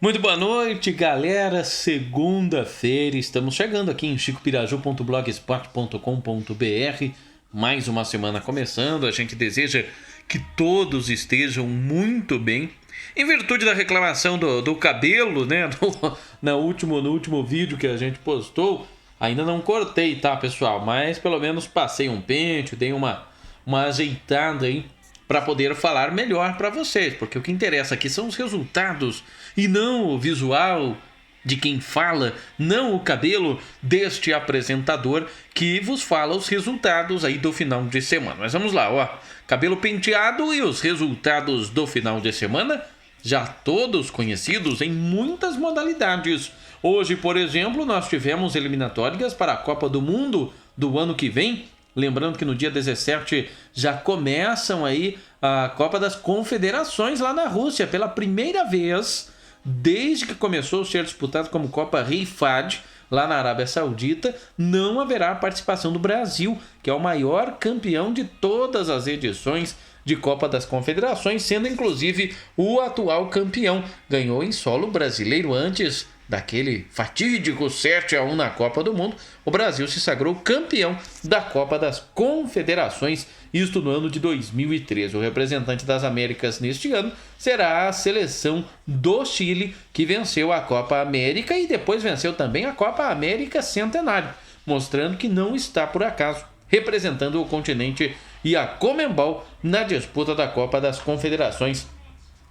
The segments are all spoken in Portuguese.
Muito boa noite, galera. Segunda-feira, estamos chegando aqui em chicopiraju.blogspot.com.br. Mais uma semana começando. A gente deseja que todos estejam muito bem. Em virtude da reclamação do cabelo, né? No último vídeo que a gente postou, ainda não cortei, tá, pessoal? Mas pelo menos passei um pente, dei uma ajeitada aí para poder falar melhor para vocês, porque o que interessa aqui são os resultados e não o visual de quem fala, não o cabelo deste apresentador que vos fala os resultados aí do final de semana. Mas vamos lá, ó, cabelo penteado e os resultados do final de semana, já todos conhecidos em muitas modalidades. Hoje, por exemplo, nós tivemos eliminatórias para a Copa do Mundo do ano que vem. Lembrando que no dia 17 já começam aí a Copa das Confederações lá na Rússia. Pela primeira vez, desde que começou a ser disputado como Copa Rei Fahd, lá na Arábia Saudita, não haverá participação do Brasil, que é o maior campeão de todas as edições de Copa das Confederações, sendo inclusive o atual campeão. Ganhou em solo brasileiro antes daquele fatídico 7-1 na Copa do Mundo. O Brasil se sagrou campeão da Copa das Confederações, isto no ano de 2013. O representante das Américas neste ano será a seleção do Chile, que venceu a Copa América e depois venceu também a Copa América Centenário, mostrando que não está por acaso representando o continente e a Conmebol na disputa da Copa das Confederações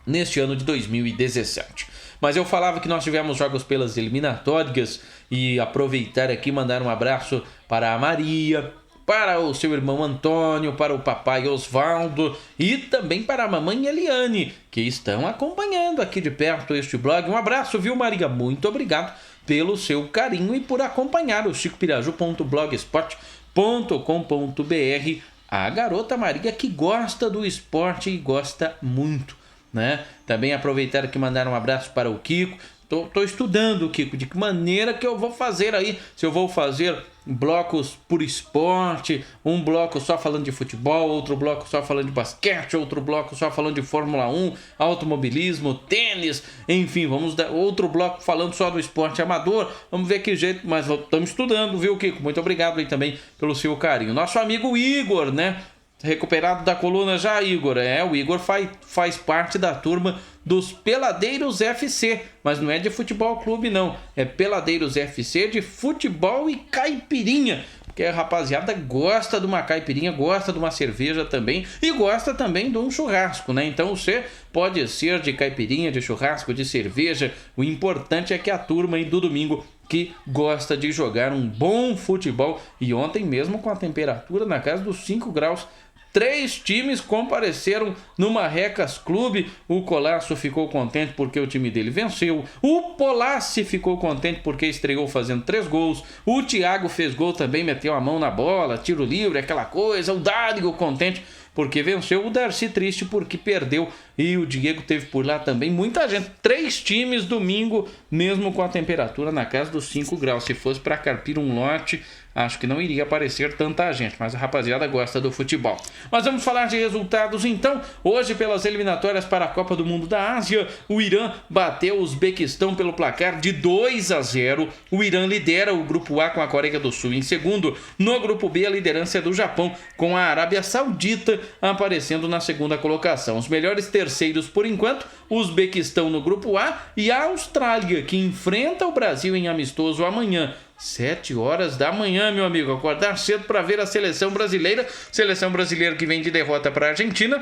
neste ano de 2017. Mas eu falava que nós tivemos jogos pelas eliminatórias e aproveitar aqui e mandar um abraço para a Maria, para o seu irmão Antônio, para o papai Osvaldo e também para a mamãe Eliane, que estão acompanhando aqui de perto este blog. Um abraço, viu, Maria? Muito obrigado pelo seu carinho e por acompanhar o chicopiraju.blogspot.com.br. A garota Maria que gosta do esporte e gosta muito, né? Também aproveitar aqui e mandar um abraço para o Kiko. Tô estudando, Kiko, de que maneira que eu vou fazer aí, se eu vou fazer blocos por esporte, um bloco só falando de futebol, outro bloco só falando de basquete, outro bloco só falando de Fórmula 1, automobilismo, tênis, enfim, vamos dar outro bloco falando só do esporte amador. Vamos ver que jeito, mas estamos estudando, viu, Kiko? Muito obrigado aí também pelo seu carinho. Nosso amigo Igor, né? Recuperado da coluna já, Igor. O Igor faz parte da turma dos Peladeiros FC, mas não é de futebol clube não, é Peladeiros FC de futebol e caipirinha, porque a rapaziada gosta de uma caipirinha, gosta de uma cerveja também e gosta também de um churrasco, né? Então você pode ser de caipirinha, de churrasco, de cerveja, o importante é que a turma aí do domingo que gosta de jogar um bom futebol. E ontem mesmo com a temperatura na casa dos 5 graus, 3 times compareceram no Marrecas Clube. O Colasso ficou contente porque o time dele venceu. O Polassi ficou contente porque estreou fazendo 3 gols. O Thiago fez gol também, meteu a mão na bola, tiro livre, aquela coisa. O Dário contente porque venceu. O Darcy triste porque perdeu. E o Diego teve por lá também muita gente. 3 times domingo, mesmo com a temperatura na casa dos 5 graus. Se fosse para carpir um lote, acho que não iria aparecer tanta gente, mas a rapaziada gosta do futebol. Mas vamos falar de resultados então. Hoje, pelas eliminatórias para a Copa do Mundo da Ásia, o Irã bateu o Uzbequistão pelo placar de 2-0. O Irã lidera o grupo A com a Coreia do Sul em segundo. No grupo B, a liderança é do Japão, com a Arábia Saudita aparecendo na segunda colocação. Os melhores terceiros por enquanto, o Uzbequistão no grupo A e a Austrália, que enfrenta o Brasil em amistoso amanhã. 7 horas da manhã, meu amigo. Acordar cedo para ver a seleção brasileira. Seleção brasileira que vem de derrota para a Argentina.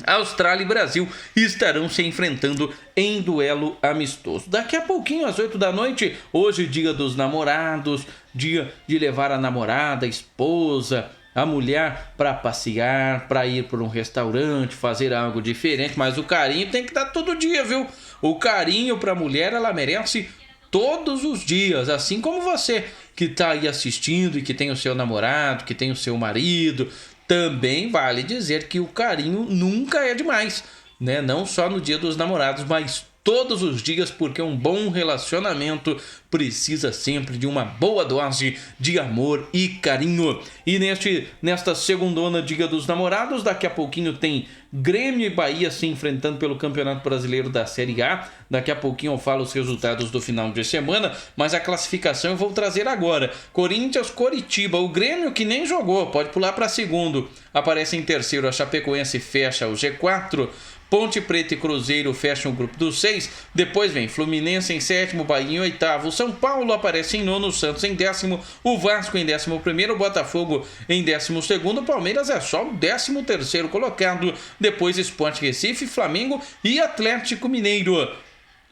Austrália e Brasil estarão se enfrentando em duelo amistoso. Daqui a pouquinho, às 8 da noite, hoje dia dos namorados, dia de levar a namorada, a esposa, a mulher para passear, para ir para um restaurante, fazer algo diferente. Mas o carinho tem que dar todo dia, viu? O carinho para a mulher, ela merece todos os dias, assim como você que está aí assistindo e que tem o seu namorado, que tem o seu marido. Também vale dizer que o carinho nunca é demais, né? Não só no dia dos namorados, mas todos os dias, porque um bom relacionamento precisa sempre de uma boa dose de amor e carinho. E nesta segundona, dia dos namorados, daqui a pouquinho tem Grêmio e Bahia se enfrentando pelo Campeonato Brasileiro da Série A. Daqui a pouquinho eu falo os resultados do final de semana, mas a classificação eu vou trazer agora. Corinthians, Coritiba, o Grêmio que nem jogou, pode pular para segundo, aparece em terceiro. A Chapecoense fecha o G4. Ponte Preta e Cruzeiro fecham o grupo dos 6. Depois vem Fluminense em sétimo, Bahia em oitavo. São Paulo aparece em nono, Santos em décimo. O Vasco em 11º, Botafogo em 12º. Palmeiras é só o 13º colocado. Depois Sport Recife, Flamengo e Atlético Mineiro.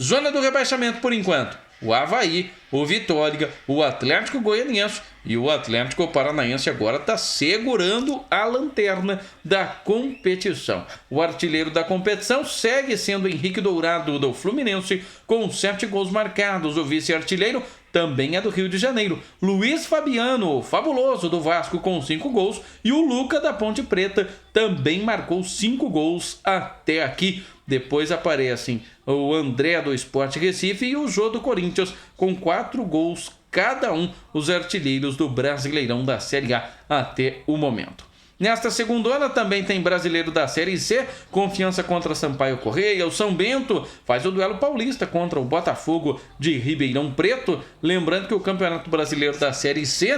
Zona do rebaixamento por enquanto: o Avaí, o Vitória, o Atlético Goianiense e o Atlético Paranaense agora está segurando a lanterna da competição. O artilheiro da competição segue sendo Henrique Dourado, do Fluminense, com 7 gols marcados. O vice-artilheiro também é do Rio de Janeiro, Luiz Fabiano, o fabuloso, do Vasco, com 5 gols. E o Luca, da Ponte Preta, também marcou 5 gols até aqui. Depois aparecem o André, do Sport Recife, e o Jô, do Corinthians, com 4 gols cada um, os artilheiros do Brasileirão da Série A até o momento. Nesta segundona também tem brasileiro da Série C, Confiança contra Sampaio Correia. O São Bento faz o duelo paulista contra o Botafogo de Ribeirão Preto. Lembrando que o Campeonato Brasileiro da Série C,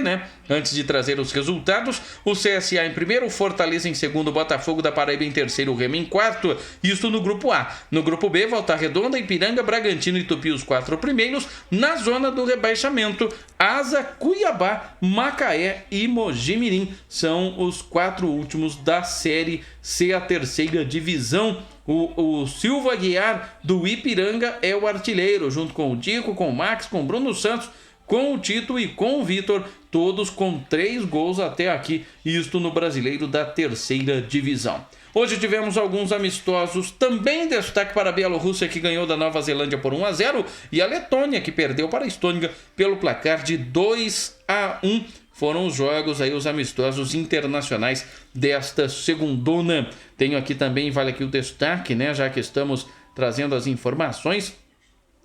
antes de trazer os resultados, o CSA em primeiro, o Fortaleza em segundo, o Botafogo da Paraíba em terceiro, o Remo em quarto. Isso no grupo A. No grupo B, Volta Redonda, Ipiranga, Bragantino e Tupi, os 4 primeiros. Na zona do rebaixamento, Asa, Cuiabá, Macaé e Mojimirim são os 4 últimos da Série C, a terceira divisão. O Silva Aguiar, do Ipiranga, é o artilheiro, junto com o Dico, com o Max, com o Bruno Santos, com o Tito e com o Vitor, todos com 3 gols até aqui, isto no Brasileiro da terceira divisão. Hoje tivemos alguns amistosos, também destaque para a Bielorrússia, que ganhou da Nova Zelândia por 1-0, e a Letônia, que perdeu para a Estônia pelo placar de 2-1. Foram os jogos aí, os amistosos internacionais desta segundona. Tenho aqui também, vale aqui o destaque, já que estamos trazendo as informações.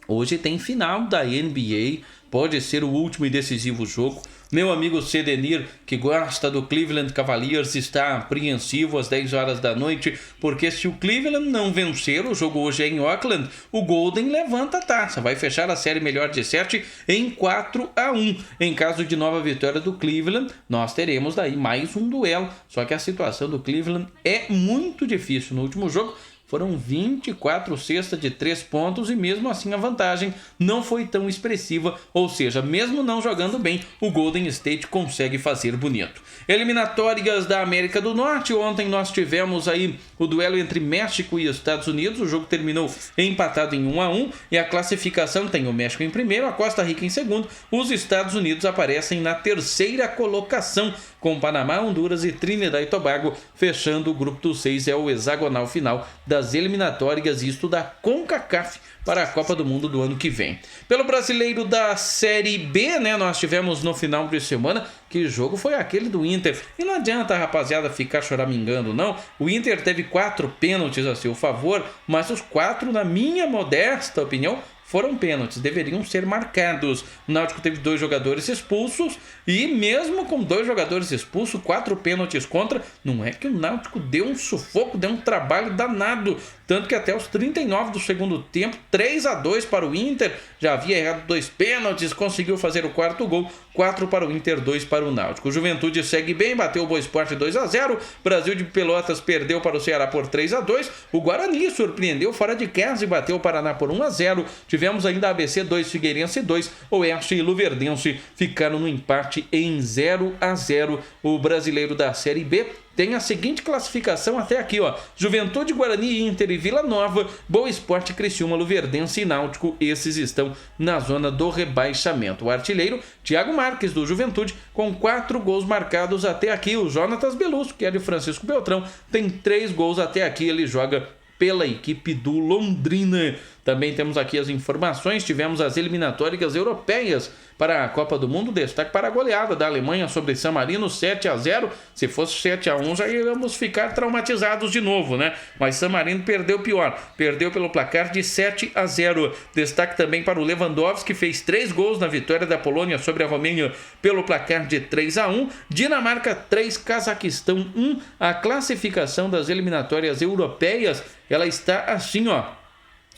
Hoje tem final da NBA, pode ser o último e decisivo jogo. Meu amigo Cedenir, que gosta do Cleveland Cavaliers, está apreensivo às 10 horas da noite, porque se o Cleveland não vencer, o jogo hoje é em Oakland, o Golden levanta a taça, vai fechar a série melhor de 7 em 4-1. Em caso de nova vitória do Cleveland, nós teremos daí mais um duelo, só que a situação do Cleveland é muito difícil. No último jogo foram 24 cestas de 3 pontos e mesmo assim a vantagem não foi tão expressiva, ou seja, mesmo não jogando bem, o Golden State consegue fazer bonito. Eliminatórias da América do Norte, ontem nós tivemos aí o duelo entre México e Estados Unidos, o jogo terminou empatado em 1-1 e a classificação tem o México em primeiro, a Costa Rica em segundo, os Estados Unidos aparecem na terceira colocação, com Panamá, Honduras e Trinidad e Tobago fechando o grupo dos 6, é o hexagonal final das eliminatórias, isto da CONCACAF, para a Copa do Mundo do ano que vem. Pelo brasileiro da Série B, nós tivemos no final de semana, que jogo foi aquele do Inter. E não adianta, rapaziada, ficar choramingando, não. O Inter teve 4 pênaltis a seu favor, mas os 4, na minha modesta opinião, foram pênaltis, deveriam ser marcados. O Náutico teve 2 jogadores expulsos e mesmo com 2 jogadores expulsos, 4 pênaltis contra, não é que o Náutico deu um sufoco, deu um trabalho danado. Tanto que até os 39 do segundo tempo, 3-2 para o Inter, já havia errado 2 pênaltis, conseguiu fazer o 4º gol, 4 para o Inter, 2 para o Náutico. O Juventude segue bem, bateu o Boa Esporte 2-0, Brasil de Pelotas perdeu para o Ceará por 3-2, o Guarani surpreendeu fora de casa e bateu o Paraná por 1-0, tivemos ainda ABC 2, Figueirense 2, Oeste e Luverdense ficaram no empate em 0-0. O brasileiro da Série B tem a seguinte classificação até aqui, Juventude, Guarani, Inter e Vila Nova, Boa Esporte, Criciúma, Luverdense e Náutico, esses estão na zona do rebaixamento. O artilheiro, Thiago Marques, do Juventude, com 4 gols marcados até aqui. O Jonatas Belusco, que é de Francisco Beltrão, tem 3 gols até aqui, ele joga pela equipe do Londrina. Também temos aqui as informações, tivemos as eliminatórias europeias para a Copa do Mundo, destaque para a goleada da Alemanha sobre San Marino, 7-0. Se fosse 7-1 já iríamos ficar traumatizados de novo, né? Mas San Marino perdeu pior, perdeu pelo placar de 7-0. Destaque também para o Lewandowski, que fez 3 gols na vitória da Polônia sobre a Romênia pelo placar de 3-1. Dinamarca 3, Cazaquistão 1. A classificação das eliminatórias europeias, ela está assim, ó.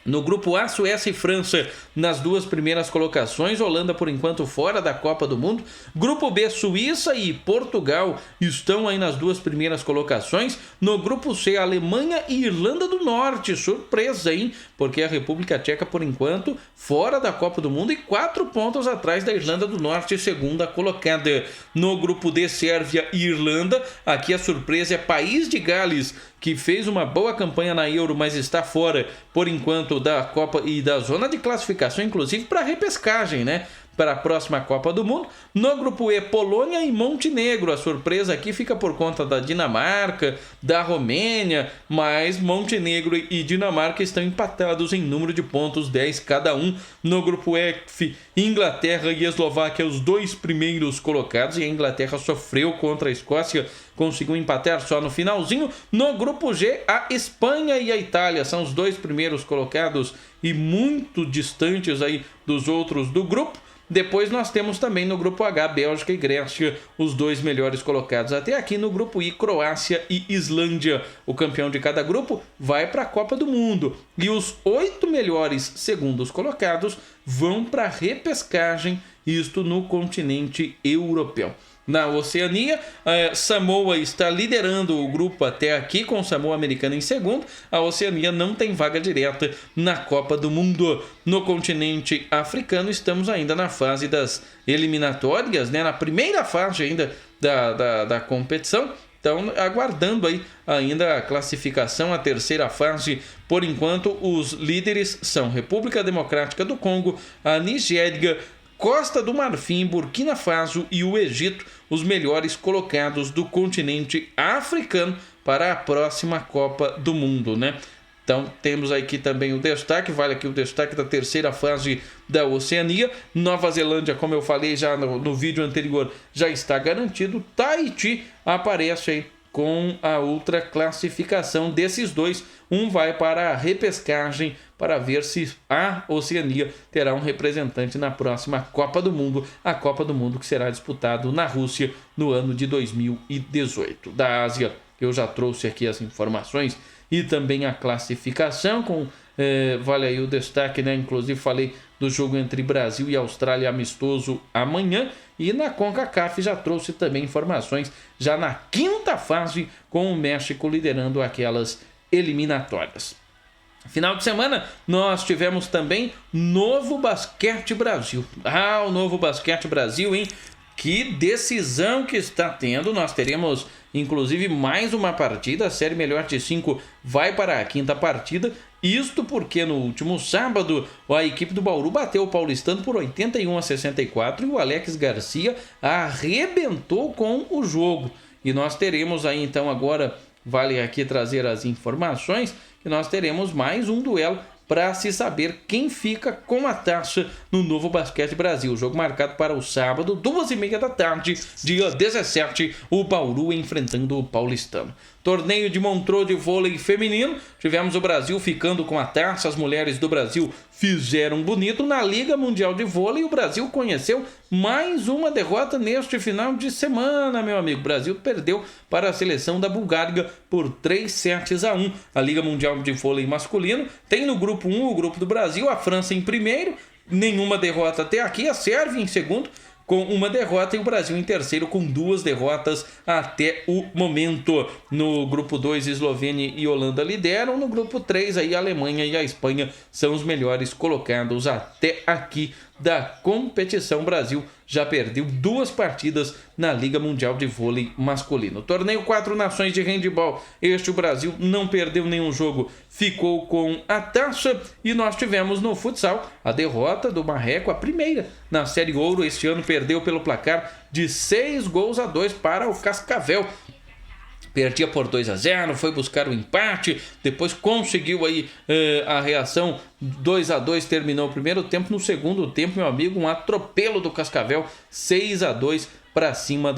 No grupo A, Suécia e França nas 2 primeiras colocações, Holanda por enquanto fora da Copa do Mundo. Grupo B, Suíça e Portugal estão aí nas 2 primeiras colocações. No grupo C, Alemanha e Irlanda do Norte, surpresa, hein? Porque a República Tcheca por enquanto fora da Copa do Mundo e 4 pontos atrás da Irlanda do Norte, segunda colocada. No grupo D, Sérvia e Irlanda, aqui a surpresa é País de Gales, que fez uma boa campanha na Euro, mas está fora, por enquanto, da Copa e da zona de classificação, inclusive para repescagem, né? Para a próxima Copa do Mundo. No grupo E, Polônia e Montenegro. A surpresa aqui fica por conta da Dinamarca, da Romênia, mas Montenegro e Dinamarca estão empatados em número de pontos, 10 cada um. No grupo F, Inglaterra e Eslováquia, os 2 primeiros colocados, e a Inglaterra sofreu contra a Escócia, conseguiu empatar só no finalzinho. No grupo G, a Espanha e a Itália são os 2 primeiros colocados e muito distantes aí dos outros do grupo. Depois nós temos também no grupo H, Bélgica e Grécia, os 2 melhores colocados até aqui. No grupo I, Croácia e Islândia. O campeão de cada grupo vai para a Copa do Mundo. E os 8 melhores segundos colocados vão para a repescagem, isto no continente europeu. Na Oceania, Samoa está liderando o grupo até aqui, com Samoa Americana em segundo. A Oceania não tem vaga direta na Copa do Mundo. No continente africano, estamos ainda na fase das eliminatórias, né? Na primeira fase ainda da competição. Então, aguardando aí ainda a classificação, a terceira fase. Por enquanto, os líderes são República Democrática do Congo, a Nigéria, Costa do Marfim, Burkina Faso e o Egito, os melhores colocados do continente africano para a próxima Copa do Mundo, né? Então temos aqui também o destaque, vale aqui o destaque da terceira fase da Oceania. Nova Zelândia, como eu falei já no vídeo anterior, já está garantido. Tahiti aparece aí com a outra classificação desses 2. Um vai para a repescagem para ver se a Oceania terá um representante na próxima Copa do Mundo, a Copa do Mundo que será disputado na Rússia no ano de 2018. Da Ásia, eu já trouxe aqui as informações e também a classificação, vale aí o destaque, né? Inclusive falei do jogo entre Brasil e Austrália amistoso amanhã, e na CONCACAF já trouxe também informações já na quinta fase, com o México liderando aquelas eliminatórias. Final de semana nós tivemos também Novo Basquete Brasil. O Novo Basquete Brasil, hein? Que decisão que está tendo. Nós teremos inclusive mais uma partida. A série melhor de 5 vai para a quinta partida. Isto porque no último sábado a equipe do Bauru bateu o Paulistano por 81-64 e o Alex Garcia arrebentou com o jogo. E nós teremos aí então agora, vale aqui trazer as informações, que nós teremos mais um duelo para se saber quem fica com a taça no Novo Basquete Brasil. O jogo marcado para o sábado, 2h30 da tarde, dia 17, o Bauru enfrentando o Paulistano. Torneio de Montreux de vôlei feminino, tivemos o Brasil ficando com a taça, as mulheres do Brasil fizeram bonito. Na Liga Mundial de Vôlei, o Brasil conheceu mais uma derrota neste final de semana, meu amigo. O Brasil perdeu para a seleção da Bulgária por 3-1. A Liga Mundial de Vôlei masculino tem no grupo 1 o grupo do Brasil, a França em primeiro, nenhuma derrota até aqui, a Sérvia em segundo, com uma derrota, e o Brasil em terceiro com 2 derrotas até o momento. No grupo 2, Eslovênia e Holanda lideram. No grupo 3, aí a Alemanha e a Espanha são os melhores colocados até aqui da competição. O Brasil já perdeu 2 partidas na Liga Mundial de Vôlei masculino. Torneio 4 Nações de Handebol. O Brasil não perdeu nenhum jogo, ficou com a taça. E nós tivemos no futsal a derrota do Marreco, a primeira na Série Ouro. Este ano perdeu pelo placar de 6-2 para o Cascavel. Perdia por 2-0, foi buscar o empate, depois conseguiu aí a reação 2-2 terminou o primeiro tempo. No segundo tempo, meu amigo, um atropelo do Cascavel, 6-2 para cima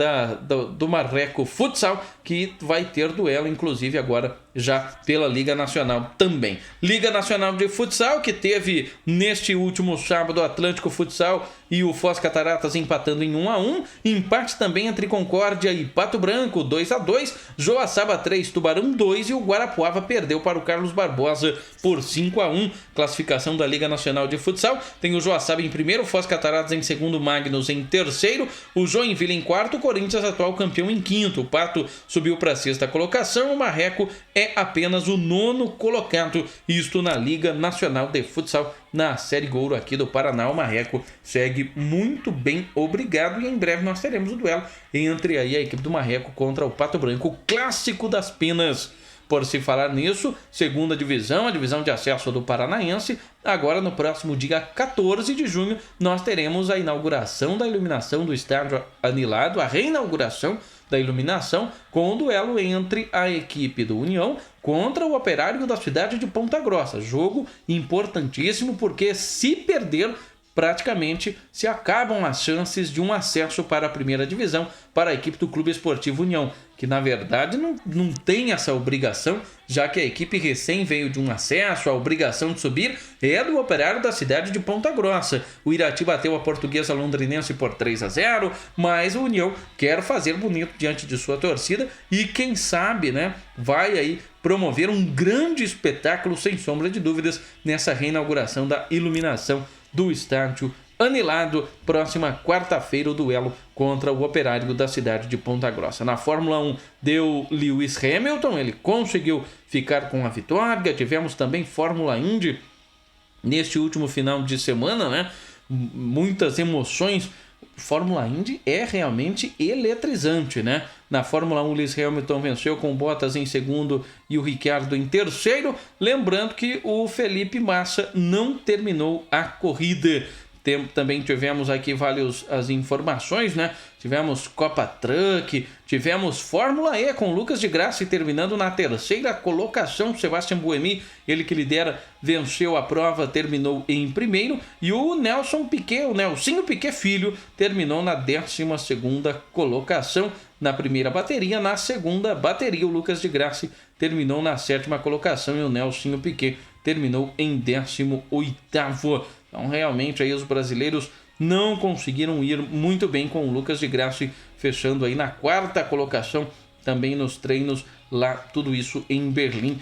do Marreco Futsal, que vai ter duelo, inclusive, agora já pela Liga Nacional também. Liga Nacional de Futsal, que teve neste último sábado o Atlântico Futsal e o Foz Cataratas empatando em 1-1. Empate também entre Concórdia e Pato Branco, 2-2. Joaçaba 3, Tubarão 2 e o Guarapuava perdeu para o Carlos Barbosa por 5-1. Classificação da Liga Nacional de Futsal: tem o Joaçaba em primeiro, Foz Cataratas em segundo, Magnus em terceiro, o Joinville em quarto, o Corinthians atual campeão em quinto. O Pato subiu para a sexta colocação, o Marreco é apenas o nono colocado, isto na Liga Nacional de Futsal, na Série Ouro aqui do Paraná. O Marreco segue muito bem, obrigado, e em breve nós teremos o duelo entre aí a equipe do Marreco contra o Pato Branco, o clássico das penas. Por se falar nisso, segunda divisão, a divisão de acesso do Paranaense, agora no próximo dia 14 de junho, nós teremos a inauguração da iluminação do estádio anilado, a reinauguração da iluminação, com o duelo entre a equipe do União contra o Operário da cidade de Ponta Grossa. Jogo importantíssimo, porque se perder, praticamente se acabam as chances de um acesso para a primeira divisão para a equipe do Clube Esportivo União, que na verdade não tem essa obrigação, já que a equipe recém veio de um acesso. A obrigação de subir é do Operário da cidade de Ponta Grossa. O Irati bateu a Portuguesa Londrinense por 3-0, mas o União quer fazer bonito diante de sua torcida e quem sabe, né, vai aí promover um grande espetáculo, sem sombra de dúvidas, nessa reinauguração da iluminação do estádio anilado. Próxima quarta-feira, o duelo contra o Operário da cidade de Ponta Grossa. Na Fórmula 1 deu Lewis Hamilton, ele conseguiu ficar com a vitória. Tivemos também Fórmula Indy neste último final de semana, né? Muitas emoções. Fórmula Indy é realmente eletrizante, né? Na Fórmula 1, Lewis Hamilton venceu com Bottas em segundo e o Ricciardo em terceiro. Lembrando que o Felipe Massa não terminou a corrida. Também tivemos aqui várias as informações, né? Tivemos Copa Truck, tivemos Fórmula E com Lucas de Grassi terminando na terceira colocação. Sebastian Buemi, ele que lidera, venceu a prova, terminou em primeiro. E o Nelson Piquet, o Nelsinho Piquet Filho, terminou na 12ª colocação na primeira bateria. Na segunda bateria, o Lucas de Grassi terminou na 7ª colocação e o Nelsinho Piquet terminou em 18º. Então, realmente, aí os brasileiros não conseguiram ir muito bem, com o Lucas de Grassi fechando aí na 4ª colocação, também nos treinos lá, tudo isso em Berlim,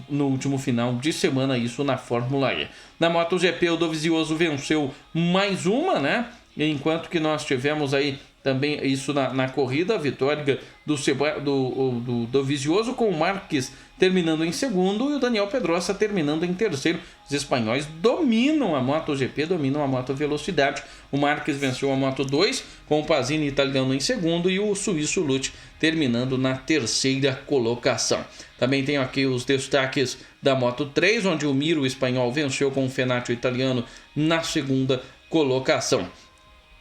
no último final de semana, isso na Fórmula E. Na MotoGP, o Dovizioso venceu mais uma, né? Enquanto que nós tivemos aí também isso na corrida, a vitória do Dovizioso, com o Marques terminando em segundo e o Daniel Pedrosa terminando em terceiro. Os espanhóis dominam a MotoGP, dominam a moto velocidade. O Marques venceu a Moto 2, com o Pazini italiano em segundo e o suíço Lute terminando na 3ª colocação. Também tenho aqui os destaques da Moto 3, onde o Miro, o espanhol, venceu com o Fenati, o italiano, na 2ª colocação.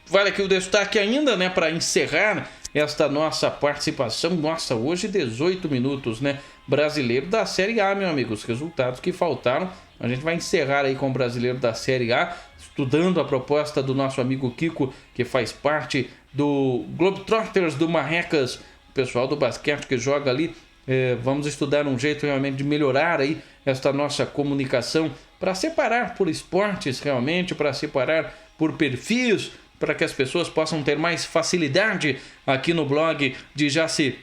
Vale aqui o destaque ainda, né, para encerrar esta nossa participação. Nossa, hoje 18 minutos, né? Brasileiro da Série A, meu amigo. Os resultados que faltaram. A gente vai encerrar aí com o Brasileiro da Série A, estudando a proposta do nosso amigo Kiko, que faz parte do Globetrotters do Marrecas, o pessoal do basquete que joga ali. Vamos estudar um jeito realmente de melhorar aí esta nossa comunicação, para separar por esportes realmente, para separar por perfis, para que as pessoas possam ter mais facilidade aqui no blog de já se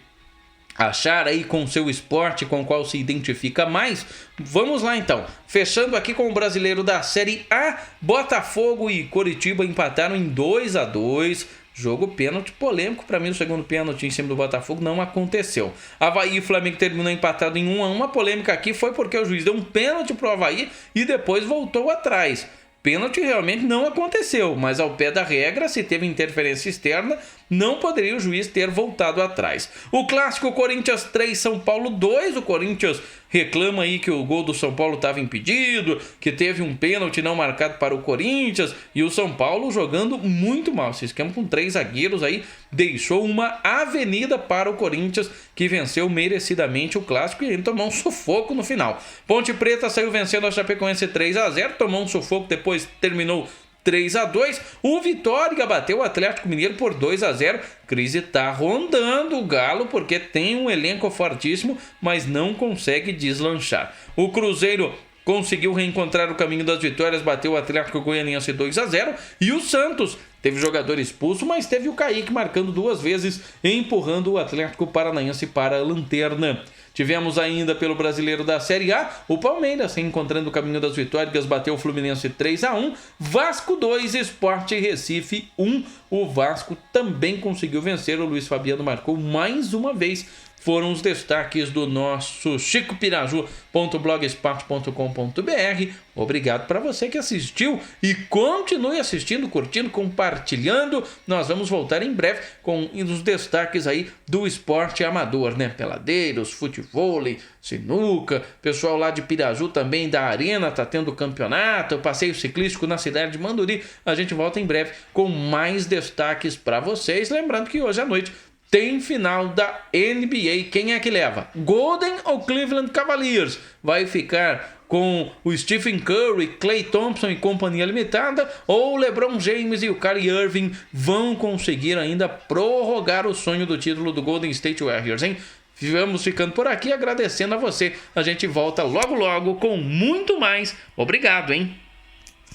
achar aí com o seu esporte, com o qual se identifica mais. Vamos lá então, fechando aqui com o Brasileiro da Série A. Botafogo e Coritiba empataram em 2-2. Jogo pênalti polêmico. Para mim, o segundo pênalti em cima do Botafogo não aconteceu. Avaí e Flamengo terminou empatado em 1-1. A polêmica aqui foi porque o juiz deu um pênalti pro Avaí e depois voltou atrás. Pênalti realmente não aconteceu, mas ao pé da regra, se teve interferência externa, não poderia o juiz ter voltado atrás. O clássico Corinthians 3, São Paulo 2, o Corinthians reclama aí que o gol do São Paulo estava impedido, que teve um pênalti não marcado para o Corinthians, e o São Paulo jogando muito mal. Esse esquema com 3 zagueiros aí deixou uma avenida para o Corinthians, que venceu merecidamente o clássico e ele tomou um sufoco no final. Ponte Preta saiu vencendo a Chapecoense 3-0, tomou um sufoco, depois terminou 3-2. O Vitória bateu o Atlético Mineiro por 2-0. Crise tá rondando o Galo porque tem um elenco fortíssimo, mas não consegue deslanchar. O Cruzeiro conseguiu reencontrar o caminho das vitórias, bateu o Atlético Goianiense 2-0. E o Santos teve jogador expulso, mas teve o Kaique marcando 2 vezes, empurrando o Atlético Paranaense para a lanterna. Tivemos ainda pelo Brasileiro da Série A, o Palmeiras encontrando o caminho das vitórias, bateu o Fluminense 3-1, Vasco 2, Sport Recife 1. O Vasco também conseguiu vencer, o Luiz Fabiano marcou mais uma vez. Foram os destaques do nosso chicopiraju.blogspot.com.br. Obrigado para você que assistiu e continue assistindo, curtindo, compartilhando. Nós vamos voltar em breve com os destaques aí do esporte amador, né? Peladeiros, futevôlei, sinuca, pessoal lá de Piraju também da Arena tá tendo campeonato, passeio ciclístico na cidade de Manduri. A gente volta em breve com mais destaques para vocês. Lembrando que hoje à noite tem final da NBA. Quem é que leva? Golden ou Cleveland Cavaliers? Vai ficar com o Stephen Curry, Klay Thompson e companhia limitada? Ou LeBron James e o Kyrie Irving vão conseguir ainda prorrogar o sonho do título do Golden State Warriors, hein? Vamos ficando por aqui agradecendo a você. A gente volta logo logo com muito mais. Obrigado, hein?